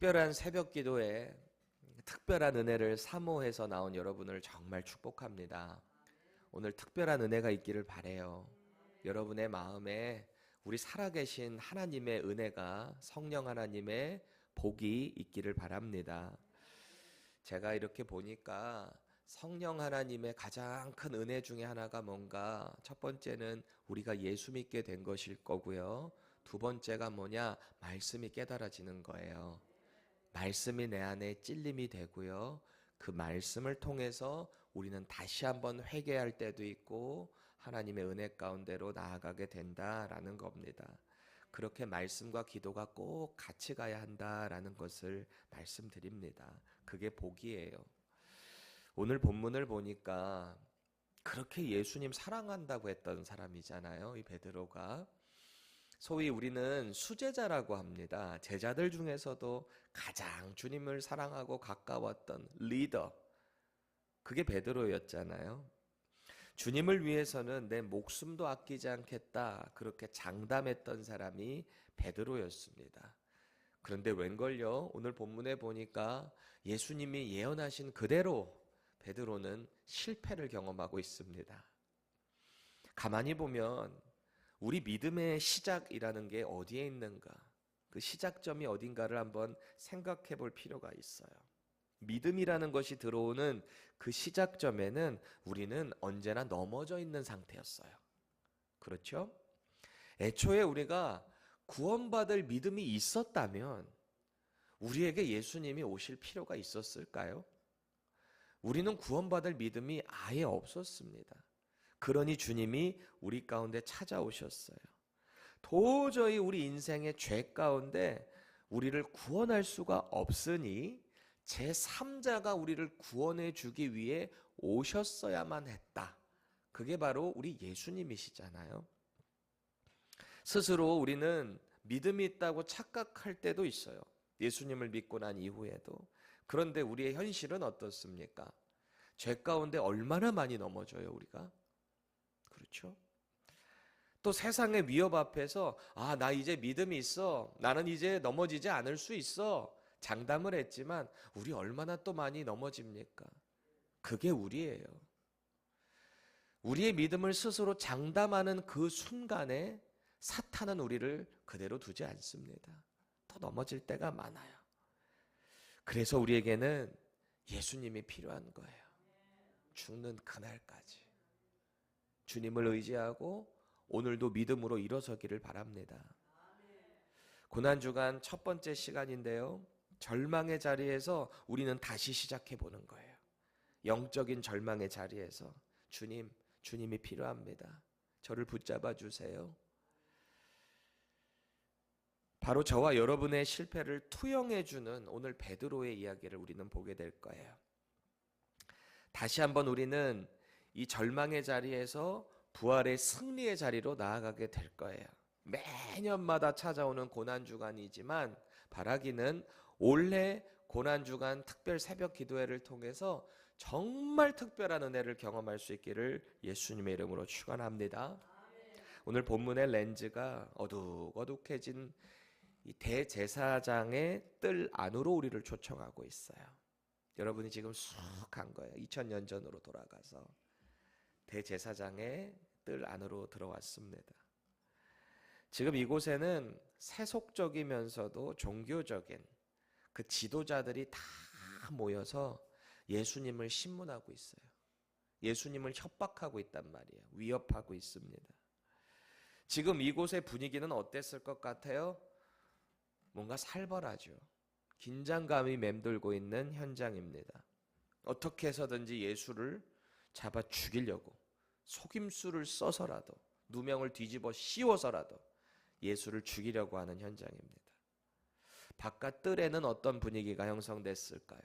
특별한 새벽 기도에 특별한 은혜를 사모해서 나온 여러분을 정말 축복합니다. 오늘 특별한 은혜가 있기를 바라요. 여러분의 마음에 우리 살아계신 하나님의 은혜가, 성령 하나님의 복이 있기를 바랍니다. 제가 이렇게 보니까 성령 하나님의 가장 큰 은혜 중에 하나가 뭔가, 첫 번째는 우리가 예수 믿게 된 것일 거고요. 두 번째가 뭐냐? 말씀이 깨달아지는 거예요. 말씀이 내 안에 찔림이 되고요. 그 말씀을 통해서 우리는 다시 한번 회개할 때도 있고 하나님의 은혜 가운데로 나아가게 된다라는 겁니다. 그렇게 말씀과 기도가 꼭 같이 가야 한다라는 것을 말씀드립니다. 그게 복이에요. 오늘 본문을 보니까 그렇게 예수님 사랑한다고 했던 사람이잖아요, 이 베드로가. 소위 우리는 수제자라고 합니다. 제자들 중에서도 가장 주님을 사랑하고 가까웠던 리더, 그게 베드로였잖아요. 주님을 위해서는 내 목숨도 아끼지 않겠다, 그렇게 장담했던 사람이 베드로였습니다. 그런데 웬걸요, 오늘 본문에 보니까 예수님이 예언하신 그대로 베드로는 실패를 경험하고 있습니다. 가만히 보면 우리 믿음의 시작이라는 게 어디에 있는가? 그 시작점이 어딘가를 한번 생각해 볼 필요가 있어요. 믿음이라는 것이 들어오는 그 시작점에는 우리는 언제나 넘어져 있는 상태였어요. 그렇죠? 애초에 우리가 구원받을 믿음이 있었다면 우리에게 예수님이 오실 필요가 있었을까요? 우리는 구원받을 믿음이 아예 없었습니다. 그러니 주님이 우리 가운데 찾아오셨어요. 도저히 우리 인생의 죄 가운데 우리를 구원할 수가 없으니 제3자가 우리를 구원해 주기 위해 오셨어야만 했다. 그게 바로 우리 예수님이시잖아요. 스스로 우리는 믿음이 있다고 착각할 때도 있어요. 예수님을 믿고 난 이후에도. 그런데 우리의 현실은 어떻습니까? 죄 가운데 얼마나 많이 넘어져요, 우리가? 그렇죠? 또 세상의 위협 앞에서 나 이제 믿음이 있어. 나는 이제 넘어지지 않을 수 있어. 장담을 했지만 우리 얼마나 또 많이 넘어집니까? 그게 우리예요. 우리의 믿음을 스스로 장담하는 그 순간에 사탄은 우리를 그대로 두지 않습니다. 또 넘어질 때가 많아요. 그래서 우리에게는 예수님이 필요한 거예요. 죽는 그날까지. 주님을 의지하고 오늘도 믿음으로 일어서기를 바랍니다. 고난주간 첫 번째 시간인데요. 절망의 자리에서 우리는 다시 시작해 보는 거예요. 영적인 절망의 자리에서 주님이 필요합니다. 저를 붙잡아 주세요. 바로 저와 여러분의 실패를 투영해 주는 오늘 베드로의 이야기를 우리는 보게 될 거예요. 다시 한번 우리는 이 절망의 자리에서 부활의 승리의 자리로 나아가게 될 거예요. 매년마다 찾아오는 고난주간이지만 바라기는 올해 고난주간 특별 새벽 기도회를 통해서 정말 특별한 은혜를 경험할 수 있기를 예수님의 이름으로 축원합니다. 오늘 본문의 렌즈가 어둑어둑해진 이 대제사장의 뜰 안으로 우리를 초청하고 있어요. 여러분이 지금 쑥 간 거예요. 2000년 전으로 돌아가서 대제사장의 뜰 안으로 들어왔습니다. 지금 이곳에는 세속적이면서도 종교적인 그 지도자들이 다 모여서 예수님을 신문하고 있어요. 예수님을 협박하고 있단 말이에요. 위협하고 있습니다. 지금 이곳의 분위기는 어땠을 것 같아요? 뭔가 살벌하죠. 긴장감이 맴돌고 있는 현장입니다. 어떻게 해서든지 예수를 잡아 죽이려고 속임수를 써서라도 누명을 뒤집어 씌워서라도 예수를 죽이려고 하는 현장입니다. 바깥 뜰에는 어떤 분위기가 형성됐을까요?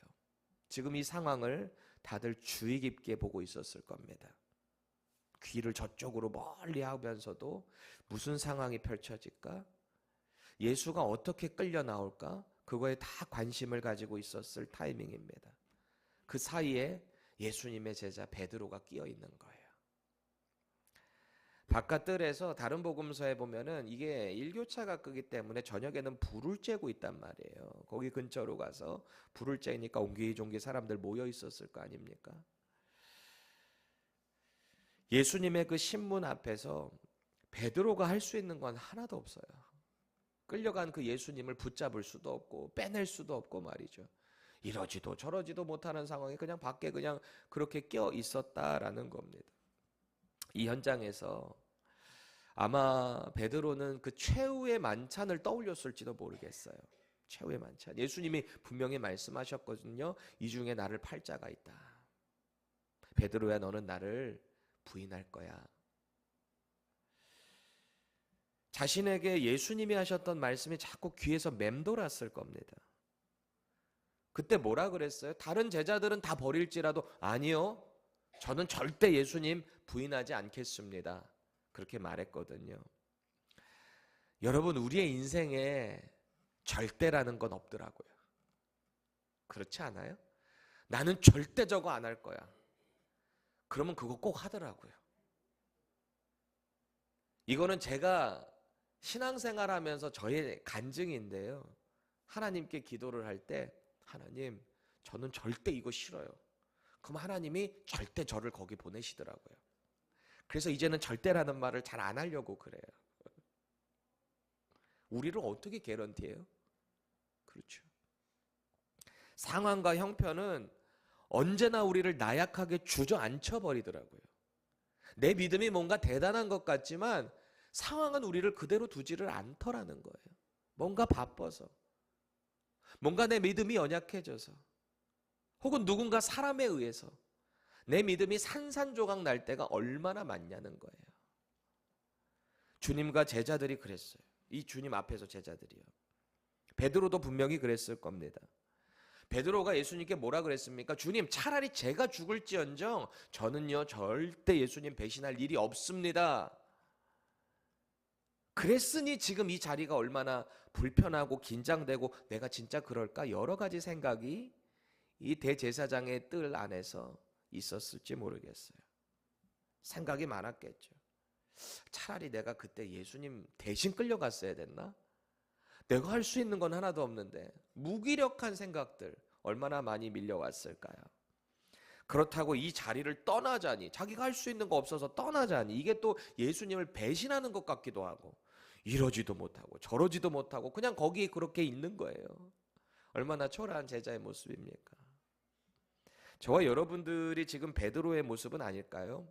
지금 이 상황을 다들 주의 깊게 보고 있었을 겁니다. 귀를 저쪽으로 멀리 하면서도 무슨 상황이 펼쳐질까? 예수가 어떻게 끌려 나올까? 그거에 다 관심을 가지고 있었을 타이밍입니다. 그 사이에 예수님의 제자 베드로가 끼어 있는 거예요. 바깥들에서 다른 복음서에 보면은 이게 일교차가 크기 때문에 저녁에는 불을 쬐고 있단 말이에요. 거기 근처로 가서 불을 쬐니까 옹기종기 사람들 모여 있었을 거 아닙니까? 예수님의 그 신문 앞에서 베드로가 할 수 있는 건 하나도 없어요. 끌려간 그 예수님을 붙잡을 수도 없고 빼낼 수도 없고 말이죠. 이러지도 저러지도 못하는 상황에 그냥 밖에 그냥 그렇게 껴 있었다라는 겁니다. 이 현장에서 아마 베드로는 그 최후의 만찬을 떠올렸을지도 모르겠어요. 최후의 만찬. 예수님이 분명히 말씀하셨거든요. 이 중에 나를 팔 자가 있다. 베드로야, 너는 나를 부인할 거야. 자신에게 예수님이 하셨던 말씀이 자꾸 귀에서 맴돌았을 겁니다. 그때 뭐라 그랬어요? 다른 제자들은 다 버릴지라도 아니요, 저는 절대 예수님 부인하지 않겠습니다. 그렇게 말했거든요. 여러분, 우리의 인생에 절대라는 건 없더라고요. 그렇지 않아요? 나는 절대 저거 안 할 거야. 그러면 그거 꼭 하더라고요. 이거는 제가 신앙생활하면서 저의 간증인데요. 하나님께 기도를 할 때 하나님, 저는 절대 이거 싫어요. 그럼 하나님이 절대 저를 거기 보내시더라고요. 그래서 이제는 절대라는 말을 잘 안 하려고 그래요. 우리를 어떻게 개런티해요? 그렇죠. 상황과 형편은 언제나 우리를 나약하게 주저앉혀 버리더라고요. 내 믿음이 뭔가 대단한 것 같지만 상황은 우리를 그대로 두지를 않더라는 거예요. 뭔가 바빠서, 뭔가 내 믿음이 연약해져서, 혹은 누군가 사람에 의해서 내 믿음이 산산조각 날 때가 얼마나 많냐는 거예요. 주님과 제자들이 그랬어요. 이 주님 앞에서 제자들이요. 베드로도 분명히 그랬을 겁니다. 베드로가 예수님께 뭐라 그랬습니까? 주님, 차라리 제가 죽을지언정 저는요 절대 예수님 배신할 일이 없습니다. 그랬으니 지금 이 자리가 얼마나 불편하고 긴장되고 내가 진짜 그럴까? 여러 가지 생각이 이 대제사장의 뜰 안에서 있었을지 모르겠어요. 생각이 많았겠죠. 차라리 내가 그때 예수님 대신 끌려갔어야 됐나? 내가 할 수 있는 건 하나도 없는데. 무기력한 생각들 얼마나 많이 밀려왔을까요? 그렇다고 이 자리를 떠나자니, 자기가 할 수 있는 거 없어서 떠나자니, 이게 또 예수님을 배신하는 것 같기도 하고, 이러지도 못하고 저러지도 못하고 그냥 거기에 그렇게 있는 거예요. 얼마나 초라한 제자의 모습입니까? 저와 여러분들이 지금 베드로의 모습은 아닐까요?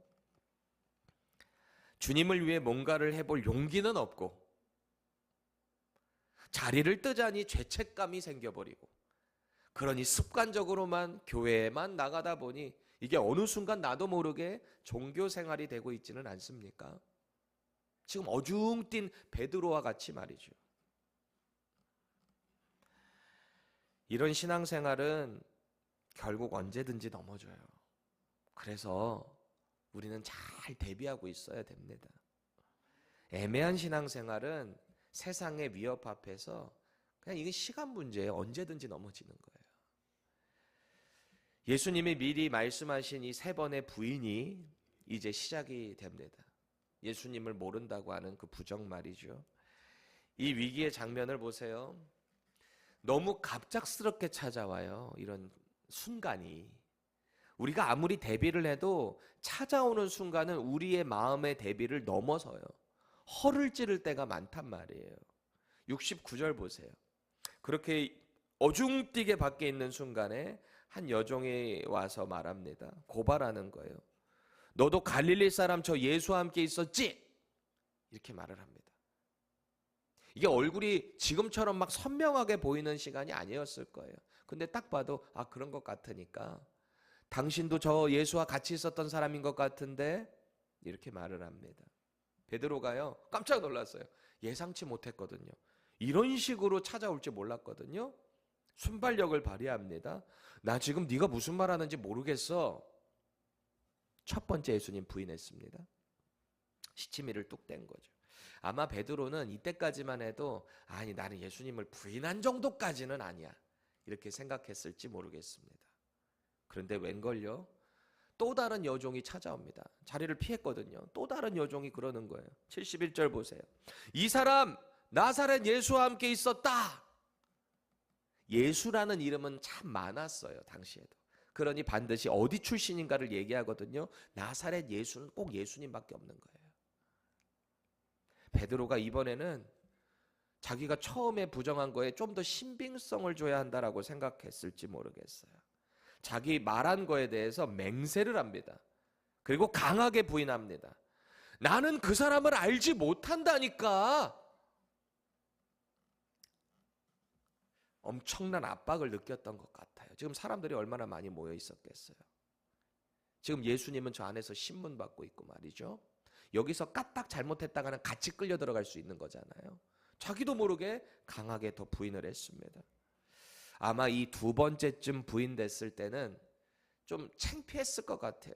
주님을 위해 뭔가를 해볼 용기는 없고, 자리를 뜨자니 죄책감이 생겨버리고, 그러니 습관적으로만 교회에만 나가다 보니 이게 어느 순간 나도 모르게 종교 생활이 되고 있지는 않습니까? 지금 어중뛴 베드로와 같이 말이죠. 이런 신앙생활은 결국 언제든지 넘어져요. 그래서 우리는 잘 대비하고 있어야 됩니다. 애매한 신앙생활은 세상의 위협 앞에서 그냥 이게 시간 문제예요. 언제든지 넘어지는 거예요. 예수님이 미리 말씀하신 이 3번의 부인이 이제 시작이 됩니다. 예수님을 모른다고 하는 그 부정 말이죠. 이 위기의 장면을 보세요. 너무 갑작스럽게 찾아와요. 이런 순간이. 우리가 아무리 대비를 해도 찾아오는 순간은 우리의 마음의 대비를 넘어서요. 허를 찌를 때가 많단 말이에요. 69절 보세요. 그렇게 어중뛰게 밖에 있는 순간에 한 여종이 와서 말합니다. 고발하는 거예요. 너도 갈릴리 사람 저 예수와 함께 있었지? 이렇게 말을 합니다. 이게 얼굴이 지금처럼 막 선명하게 보이는 시간이 아니었을 거예요. 근데 딱 봐도 아, 그런 것 같으니까 당신도 저 예수와 같이 있었던 사람인 것 같은데, 이렇게 말을 합니다. 베드로가요 깜짝 놀랐어요. 예상치 못했거든요. 이런 식으로 찾아올 줄 몰랐거든요. 순발력을 발휘합니다. 나 지금 네가 무슨 말 하는지 모르겠어. 첫 번째 예수님 부인했습니다. 시치미를 뚝 뗀 거죠. 아마 베드로는 이때까지만 해도 아니, 나는 예수님을 부인한 정도까지는 아니야, 이렇게 생각했을지 모르겠습니다. 그런데 웬걸요? 또 다른 여종이 찾아옵니다. 자리를 피했거든요. 또 다른 여종이 그러는 거예요. 71절 보세요. 이 사람 나사렛 예수와 함께 있었다. 예수라는 이름은 참 많았어요, 당시에도. 그러니 반드시 어디 출신인가를 얘기하거든요. 나사렛 예수는 꼭 예수님밖에 없는 거예요. 베드로가 이번에는 자기가 처음에 부정한 거에 좀 더 신빙성을 줘야 한다라고 생각했을지 모르겠어요. 자기 말한 거에 대해서 맹세를 합니다. 그리고 강하게 부인합니다. 나는 그 사람을 알지 못한다니까. 엄청난 압박을 느꼈던 것 같아요. 지금 사람들이 얼마나 많이 모여 있었겠어요. 지금 예수님은 저 안에서 신문 받고 있고 말이죠. 여기서 까딱 잘못했다가는 같이 끌려 들어갈 수 있는 거잖아요. 자기도 모르게 강하게 더 부인을 했습니다. 아마 이 두 번째쯤 부인됐을 때는 좀 창피했을 것 같아요.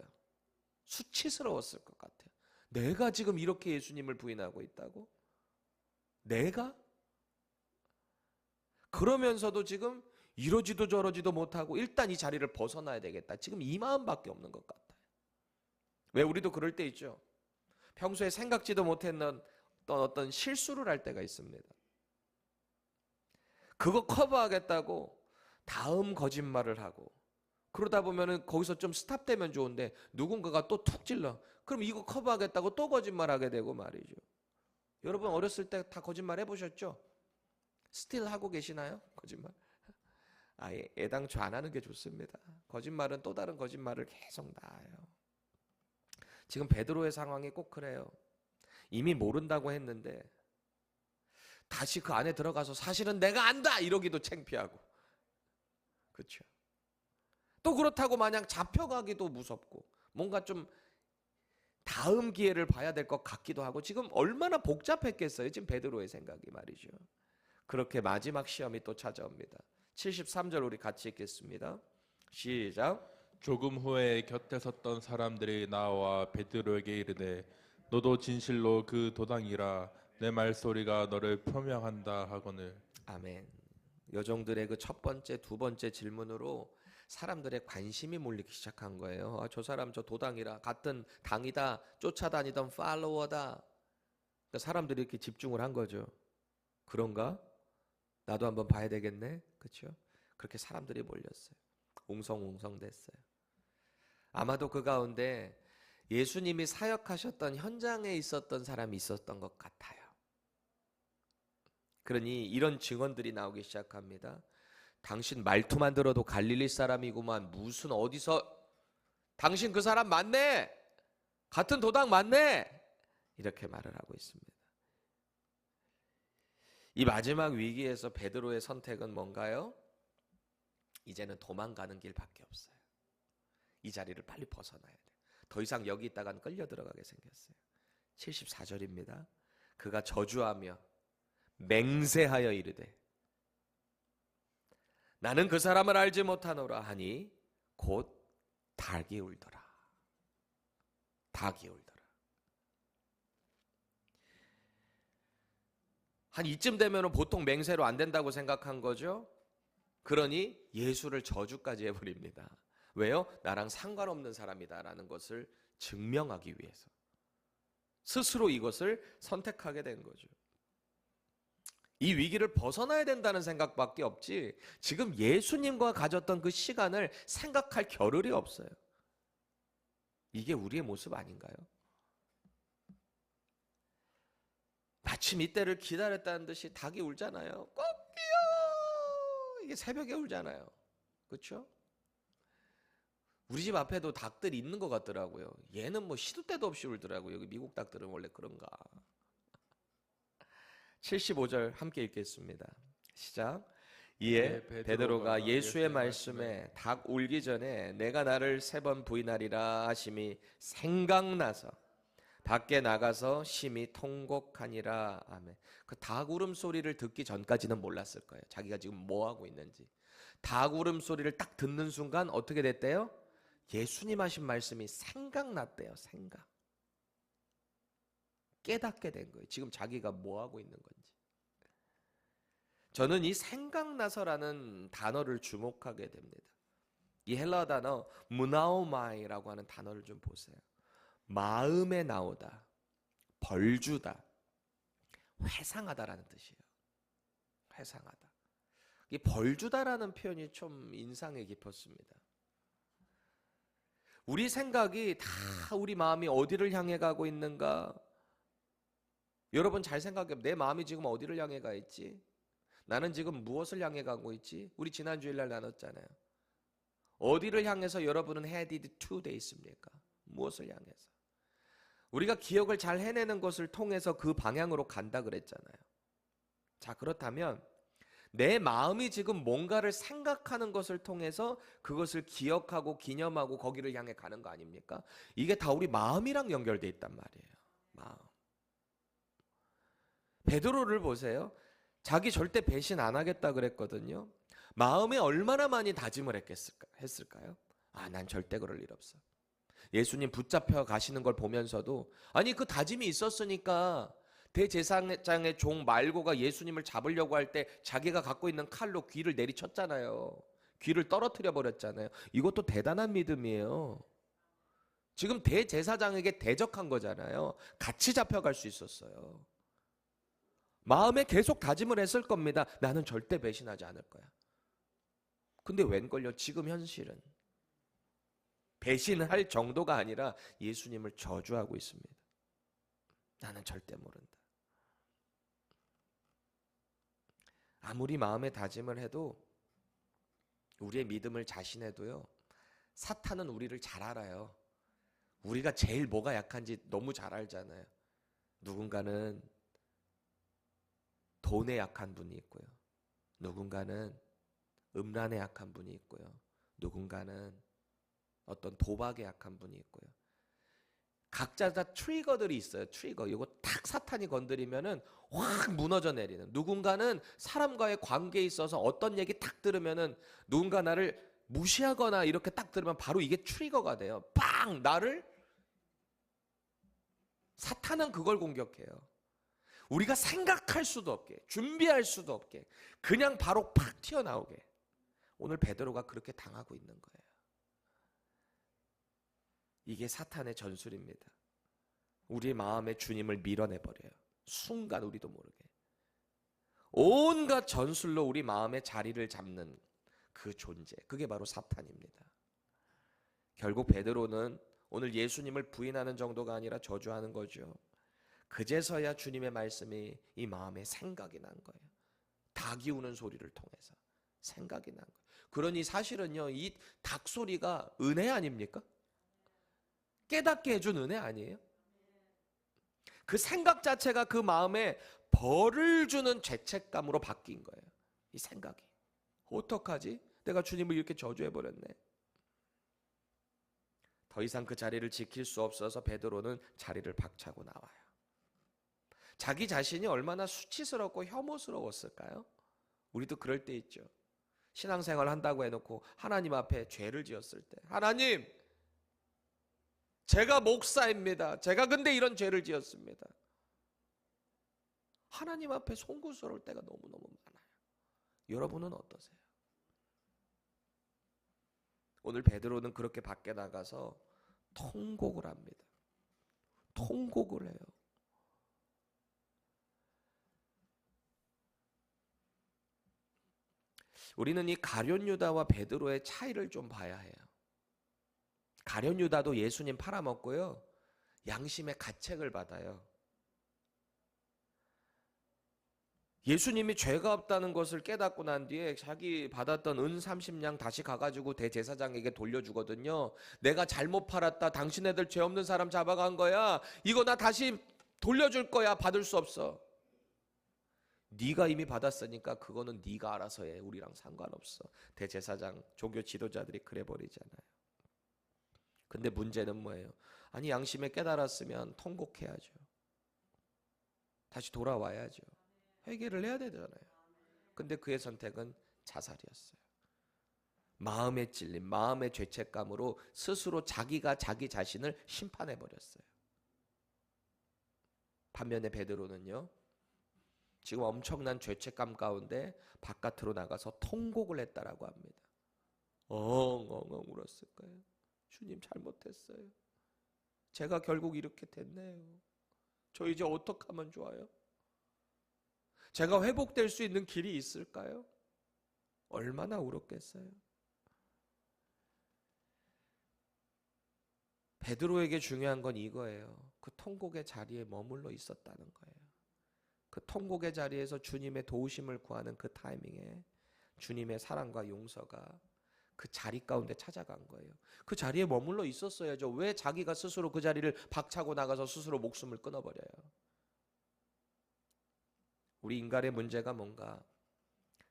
수치스러웠을 것 같아요. 내가 지금 이렇게 예수님을 부인하고 있다고? 내가? 그러면서도 지금 이러지도 저러지도 못하고 일단 이 자리를 벗어나야 되겠다. 지금 이 마음밖에 없는 것 같아요. 왜 우리도 그럴 때 있죠. 평소에 생각지도 못했던 어떤 실수를 할 때가 있습니다. 그거 커버하겠다고 다음 거짓말을 하고 그러다 보면은 거기서 좀 스탑되면 좋은데 누군가가 또 툭 찔러. 그럼 이거 커버하겠다고 또 거짓말하게 되고 말이죠. 여러분 어렸을 때 다 거짓말 해보셨죠? 스틸 하고 계시나요? 거짓말? 애당초 안 하는 게 좋습니다. 거짓말은 또 다른 거짓말을 계속 낳아요. 지금 베드로의 상황이 꼭 그래요. 이미 모른다고 했는데 다시 그 안에 들어가서 사실은 내가 안다 이러기도 창피하고, 그렇죠? 또 그렇다고 마냥 잡혀가기도 무섭고 뭔가 좀 다음 기회를 봐야 될 것 같기도 하고 지금 얼마나 복잡했겠어요. 지금 베드로의 생각이 말이죠. 그렇게 마지막 시험이 또 찾아옵니다. 73절 우리 같이 읽겠습니다. 시작. 조금 후에 곁에 섰던 사람들이 나와 베드로에게 이르되 너도 진실로 그 도당이라 내 말소리가 너를 표명한다 하거늘. 아멘. 여종들의 그 첫 번째, 두 번째 질문으로 사람들의 관심이 몰리기 시작한 거예요. 저 사람 저 도당이라, 같은 당이다, 쫓아다니던 팔로워다. 그러니까 사람들이 이렇게 집중을 한 거죠. 그런가? 나도 한번 봐야 되겠네. 그렇죠? 그렇게 사람들이 몰렸어요. 웅성웅성 됐어요. 아마도 그 가운데 예수님이 사역하셨던 현장에 있었던 사람이 있었던 것 같아요. 그러니 이런 증언들이 나오기 시작합니다. 당신 말투만 들어도 갈릴리 사람이구만. 무슨 어디서 당신 그 사람 맞네. 같은 도당 맞네. 이렇게 말을 하고 있습니다. 이 마지막 위기에서 베드로의 선택은 뭔가요? 이제는 도망가는 길밖에 없어요. 이 자리를 빨리 벗어나야 돼요. 더 이상 여기 있다간 끌려 들어가게 생겼어요. 74절입니다. 그가 저주하며 맹세하여 이르되 나는 그 사람을 알지 못하노라 하니 곧 닭이 울더라. 닭이 울더라. 한 이쯤 되면 보통 맹세로 안 된다고 생각한 거죠. 그러니 예수를 저주까지 해버립니다. 왜요? 나랑 상관없는 사람이다라는 것을 증명하기 위해서 스스로 이것을 선택하게 된 거죠. 이 위기를 벗어나야 된다는 생각밖에 없지 지금 예수님과 가졌던 그 시간을 생각할 겨를이 없어요. 이게 우리의 모습 아닌가요? 마침 이때를 기다렸다는 듯이 닭이 울잖아요. 꼭이요. 이게 새벽에 울잖아요. 그렇죠? 우리 집 앞에도 닭들이 있는 것 같더라고요. 얘는 뭐 시도 때도 없이 울더라고요. 여기 미국 닭들은 원래 그런가. 75절 함께 읽겠습니다. 시작. 이에 베드로가 예수의 말씀에 닭 울기 전에 내가 나를 3번 부인하리라 하심이 생각나서 밖에 나가서 심히 통곡하니라. 아멘. 그 닭 울음소리를 듣기 전까지는 몰랐을 거예요. 자기가 지금 뭐 하고 있는지. 닭 울음소리를 딱 듣는 순간 어떻게 됐대요? 예수님 하신 말씀이 생각났대요. 생각. 깨닫게 된 거예요. 지금 자기가 뭐 하고 있는 건지. 저는 이 생각나서라는 단어를 주목하게 됩니다. 이 헬라 단어 무나오마이라고 하는 단어를 좀 보세요. 마음에 나오다, 벌주다, 회상하다라는 뜻이에요. 회상하다. 이 벌주다라는 표현이 좀 인상이 깊었습니다. 우리 생각이 다 우리 마음이 어디를 향해 가고 있는가? 여러분 잘 생각해. 내 마음이 지금 어디를 향해 가 있지? 나는 지금 무엇을 향해 가고 있지? 우리 지난 주일날 나눴잖아요. 어디를 향해서 여러분은 headed to 돼 있습니까? 무엇을 향해서? 우리가 기억을 잘 해내는 것을 통해서 그 방향으로 간다 그랬잖아요. 자, 그렇다면 내 마음이 지금 뭔가를 생각하는 것을 통해서 그것을 기억하고 기념하고 거기를 향해 가는 거 아닙니까? 이게 다 우리 마음이랑 연결돼 있단 말이에요. 마음. 베드로를 보세요. 자기 절대 배신 안 하겠다 그랬거든요. 마음에 얼마나 많이 다짐을 했을까요? 아, 난 절대 그럴 일 없어. 예수님 붙잡혀 가시는 걸 보면서도 아니 그 다짐이 있었으니까 대제사장의 종 말고가 예수님을 잡으려고 할 때 자기가 갖고 있는 칼로 귀를 내리쳤잖아요. 귀를 떨어뜨려 버렸잖아요. 이것도 대단한 믿음이에요. 지금 대제사장에게 대적한 거잖아요. 같이 잡혀갈 수 있었어요. 마음에 계속 다짐을 했을 겁니다. 나는 절대 배신하지 않을 거야. 근데 웬걸요? 지금 현실은 배신할 정도가 아니라 예수님을 저주하고 있습니다. 나는 절대 모른다. 아무리 마음에 다짐을 해도 우리의 믿음을 자신해도요, 사탄은 우리를 잘 알아요. 우리가 제일 뭐가 약한지 너무 잘 알잖아요. 누군가는 돈에 약한 분이 있고요. 누군가는 음란에 약한 분이 있고요. 누군가는 어떤 도박에 약한 분이 있고요. 각자 다 트리거들이 있어요. 트리거. 이거 딱 사탄이 건드리면은 확 무너져 내리는. 누군가는 사람과의 관계에 있어서 어떤 얘기 딱 들으면은 누군가 나를 무시하거나 이렇게 딱 들으면 바로 이게 트리거가 돼요. 빵! 나를 사탄은 그걸 공격해요. 우리가 생각할 수도 없게, 준비할 수도 없게, 그냥 바로 팍 튀어나오게. 오늘 베드로가 그렇게 당하고 있는 거예요. 이게 사탄의 전술입니다. 우리 마음에 주님을 밀어내버려요. 순간 우리도 모르게. 온갖 전술로 우리 마음의 자리를 잡는 그 존재, 그게 바로 사탄입니다. 결국 베드로는 오늘 예수님을 부인하는 정도가 아니라 저주하는 거죠. 그제서야 주님의 말씀이 이 마음에 생각이 난 거예요. 닭이 우는 소리를 통해서 생각이 난 거예요. 그러니 사실은요, 이 닭 소리가 은혜 아닙니까? 깨닫게 해준 은혜 아니에요? 그 생각 자체가 그 마음에 벌을 주는 죄책감으로 바뀐 거예요. 이 생각이. 어떡하지? 내가 주님을 이렇게 저주해버렸네. 더 이상 그 자리를 지킬 수 없어서 베드로는 자리를 박차고 나와요. 자기 자신이 얼마나 수치스럽고 혐오스러웠을까요? 우리도 그럴 때 있죠. 신앙생활 한다고 해놓고 하나님 앞에 죄를 지었을 때, 하나님, 제가 목사입니다. 제가 근데 이런 죄를 지었습니다. 하나님 앞에 송구스러울 때가 너무너무 많아요. 여러분은 어떠세요? 오늘 베드로는 그렇게 밖에 나가서 통곡을 합니다. 통곡을 해요. 우리는 이 가룟 유다와 베드로의 차이를 좀 봐야 해요. 가룟 유다도 예수님 팔아먹고요, 양심의 가책을 받아요. 예수님이 죄가 없다는 것을 깨닫고 난 뒤에 자기 받았던 은 30냥 다시 가가지고 대제사장에게 돌려주거든요. 내가 잘못 팔았다. 당신네들 죄 없는 사람 잡아간 거야. 이거 나 다시 돌려줄 거야. 받을 수 없어. 네가 이미 받았으니까 그거는 네가 알아서 해. 우리랑 상관없어. 대제사장, 종교 지도자들이 그래 버리잖아요. 근데 문제는 뭐예요? 아니, 양심에 깨달았으면 통곡해야죠. 다시 돌아와야죠. 회개를 해야 되잖아요. 근데 그의 선택은 자살이었어요. 마음의 찔림, 마음의 죄책감으로 스스로 자기가 자기 자신을 심판해 버렸어요. 반면에 베드로는요, 지금 엄청난 죄책감 가운데 바깥으로 나가서 통곡을 했다라고 합니다. 엉엉엉 울었을 거예요. 주님 잘못했어요. 제가 결국 이렇게 됐네요. 저 이제 어떻게 하면 좋아요? 제가 회복될 수 있는 길이 있을까요? 얼마나 울었겠어요. 베드로에게 중요한 건 이거예요. 그 통곡의 자리에 머물러 있었다는 거예요. 그 통곡의 자리에서 주님의 도우심을 구하는 그 타이밍에 주님의 사랑과 용서가 그 자리 가운데 찾아간 거예요. 그 자리에 머물러 있었어야죠. 왜 자기가 스스로 그 자리를 박차고 나가서 스스로 목숨을 끊어버려요? 우리 인간의 문제가 뭔가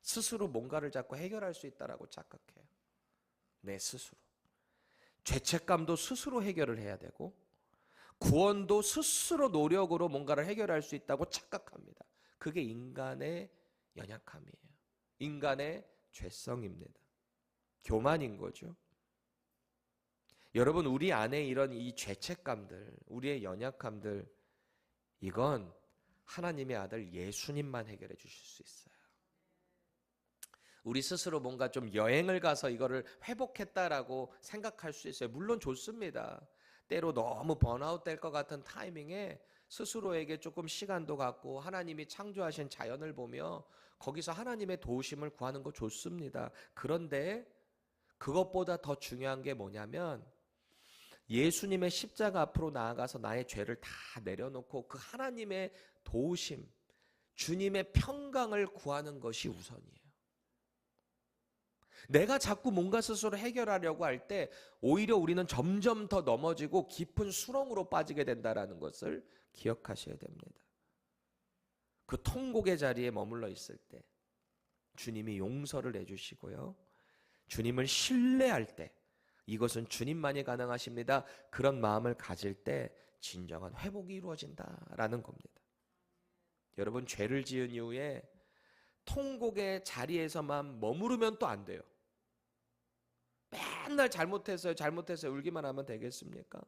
스스로 뭔가를 자꾸 해결할 수 있다라고 착각해요. 내 스스로. 죄책감도 스스로 해결을 해야 되고 구원도 스스로 노력으로 뭔가를 해결할 수 있다고 착각합니다. 그게 인간의 연약함이에요. 인간의 죄성입니다. 교만인 거죠. 여러분, 우리 안에 이런 이 죄책감들, 우리의 연약함들, 이건 하나님의 아들 예수님만 해결해 주실 수 있어요. 우리 스스로 뭔가 좀 여행을 가서 이거를 회복했다라고 생각할 수 있어요. 물론 좋습니다. 때로 너무 번아웃 될 것 같은 타이밍에 스스로에게 조금 시간도 갖고 하나님이 창조하신 자연을 보며 거기서 하나님의 도우심을 구하는 거 좋습니다. 그런데 그것보다 더 중요한 게 뭐냐면 예수님의 십자가 앞으로 나아가서 나의 죄를 다 내려놓고 그 하나님의 도우심, 주님의 평강을 구하는 것이 우선이에요. 내가 자꾸 뭔가 스스로 해결하려고 할 때 오히려 우리는 점점 더 넘어지고 깊은 수렁으로 빠지게 된다는 것을 기억하셔야 됩니다. 그 통곡의 자리에 머물러 있을 때 주님이 용서를 해주시고요. 주님을 신뢰할 때 이것은 주님만이 가능하십니다. 그런 마음을 가질 때 진정한 회복이 이루어진다라는 겁니다. 여러분, 죄를 지은 이후에 통곡의 자리에서만 머무르면 또 안 돼요. 맨날 잘못했어요 울기만 하면 되겠습니까?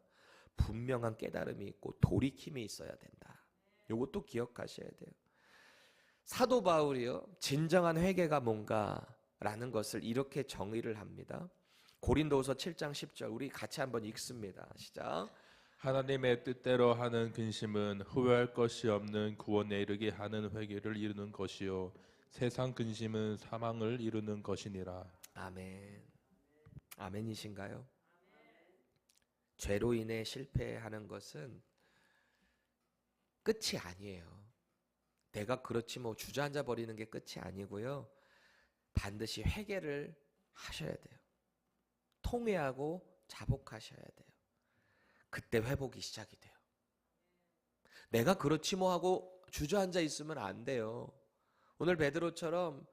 분명한 깨달음이 있고 돌이킴이 있어야 된다. 이것도 기억하셔야 돼요. 사도 바울이요, 진정한 회개가 뭔가라는 것을 이렇게 정의를 합니다. 고린도후서 7장 10절 우리 같이 한번 읽습니다. 시작. 하나님의 뜻대로 하는 근심은 후회할 것이 없는 구원에 이르게 하는 회개를 이루는 것이요 세상 근심은 사망을 이루는 것이니라. 아멘. 아멘이신가요? 죄로 인해 실패하는 것은 끝이 아니에요. 내가 그렇지 뭐 주저앉아 버리는 게 끝이 아니고요. 반드시 회개를 하셔야 돼요. 통회하고 자복하셔야 돼요. 그때 회복이 시작이 돼요. 내가 그렇지 뭐 하고 주저앉아 있으면 안 돼요. 오늘 베드로처럼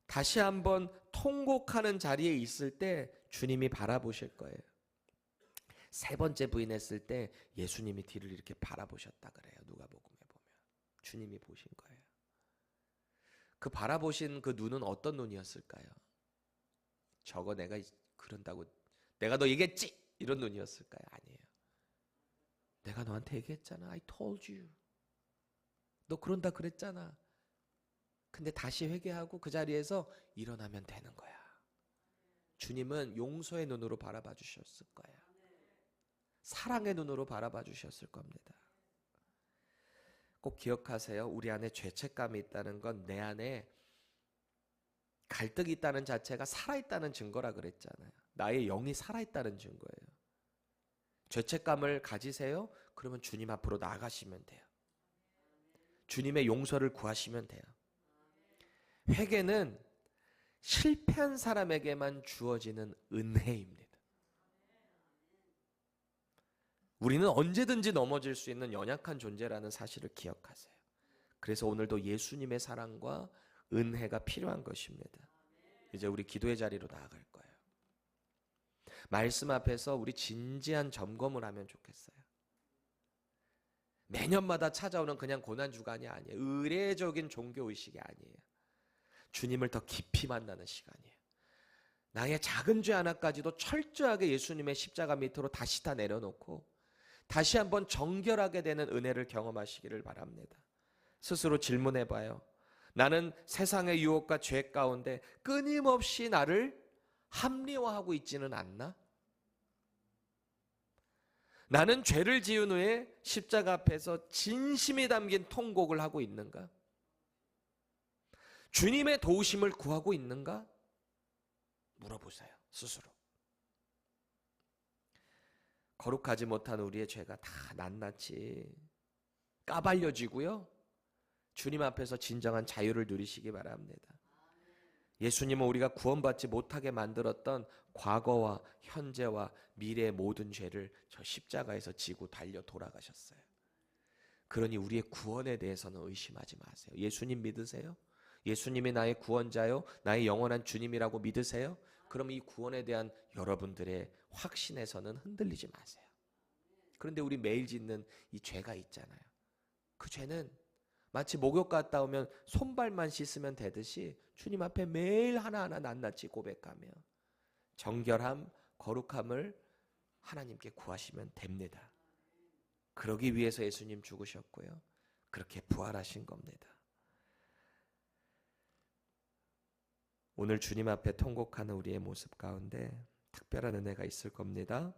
다시 한번 통곡하는 자리에 있을 때 주님이 바라보실 거예요. 세 번째 부인했을 때 예수님이 뒤를 이렇게 바라보셨다 그래요. 누가복음에 보면 주님이 보신 거예요. 그 바라보신 그 눈은 어떤 눈이었을까요? 저거 내가 그런다고 내가 너 얘기했지? 이런 눈이었을까요? 아니에요. 내가 너한테 얘기했잖아. I told you. 너 그런다 그랬잖아. 근데 다시 회개하고 그 자리에서 일어나면 되는 거야. 주님은 용서의 눈으로 바라봐 주셨을 거야. 사랑의 눈으로 바라봐 주셨을 겁니다. 꼭 기억하세요. 우리 안에 죄책감이 있다는 건 내 안에 갈등이 있다는 자체가 살아있다는 증거라 그랬잖아요. 나의 영이 살아있다는 증거예요. 죄책감을 가지세요? 그러면 주님 앞으로 나아가시면 돼요. 주님의 용서를 구하시면 돼요. 회개는 실패한 사람에게만 주어지는 은혜입니다. 우리는 언제든지 넘어질 수 있는 연약한 존재라는 사실을 기억하세요. 그래서 오늘도 예수님의 사랑과 은혜가 필요한 것입니다. 이제 우리 기도의 자리로 나아갈 거예요. 말씀 앞에서 우리 진지한 점검을 하면 좋겠어요. 매년마다 찾아오는 그냥 고난주간이 아니에요. 의례적인 종교의식이 아니에요. 주님을 더 깊이 만나는 시간이에요. 나의 작은 죄 하나까지도 철저하게 예수님의 십자가 밑으로 다시 다 내려놓고 다시 한번 정결하게 되는 은혜를 경험하시기를 바랍니다. 스스로 질문해봐요. 나는 세상의 유혹과 죄 가운데 끊임없이 나를 합리화하고 있지는 않나? 나는 죄를 지은 후에 십자가 앞에서 진심이 담긴 통곡을 하고 있는가? 주님의 도우심을 구하고 있는가? 물어보세요, 스스로. 거룩하지 못한 우리의 죄가 다 낱낱이 까발려지고요, 주님 앞에서 진정한 자유를 누리시기 바랍니다. 예수님은 우리가 구원받지 못하게 만들었던 과거와 현재와 미래의 모든 죄를 저 십자가에서 지고 달려 돌아가셨어요. 그러니 우리의 구원에 대해서는 의심하지 마세요. 예수님 믿으세요? 예수님이 나의 구원자요, 나의 영원한 주님이라고 믿으세요? 그럼 이 구원에 대한 여러분들의 확신에서는 흔들리지 마세요. 그런데 우리 매일 짓는 이 죄가 있잖아요. 그 죄는 마치 목욕 갔다 오면 손발만 씻으면 되듯이 주님 앞에 매일 하나하나 낱낱이 고백하며 정결함, 거룩함을 하나님께 구하시면 됩니다. 그러기 위해서 예수님 죽으셨고요, 그렇게 부활하신 겁니다. 오늘 주님 앞에 통곡하는 우리의 모습 가운데 특별한 은혜가 있을 겁니다.